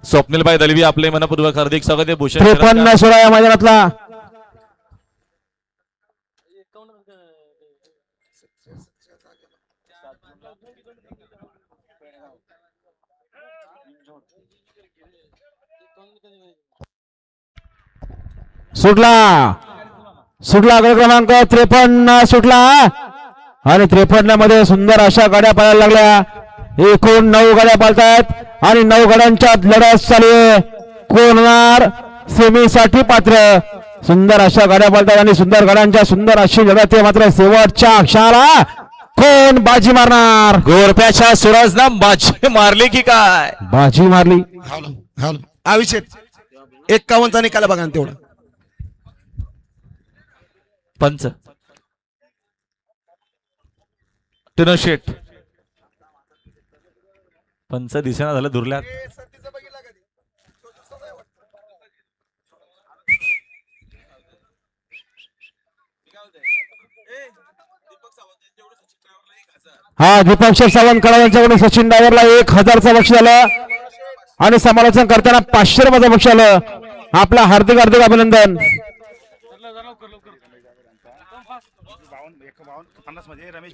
स्वप्नीलभाई दलवी आपले मनपूर्वक हार्दिक स्वागत आहे. भूषण 53-16 या मैदानातला सुटला गड क्रमांक 53 सुटला आणि 53 मध्ये सुंदर अशा गाड्या पळायला लागल्या. एकूण 9 गाड्या पळतायत आणि 9 गाड्यांच्या लढत चालू आहे. कोण होणार सेमीसाठी पात्र. सुंदर अशा गाड्या पळतात आणि सुंदर गाड्यांच्या सुंदर अशी लढत आहे. मात्र शेवटच्या क्षणाला कोण बाजी मारणार. गोरप्याच्या सुराजनं बाजी मारली की काय. बाजी मारली. अभिषेक 51चा निकाल बघा ना तेवढा. पंच टिनो शेट पंच दिसेना झालं दुर्ल्यात. हा दीपक शेठ सावंत कळवणच्याकडून सचिन डायव्हरला 1000चं बक्षीस आलं आणि समालोचन करताना 500 रुपयाचं बक्षीस आलं. आपला हार्दिक हार्दिक अभिनंदन. 52 51 50 मध्ये रमेश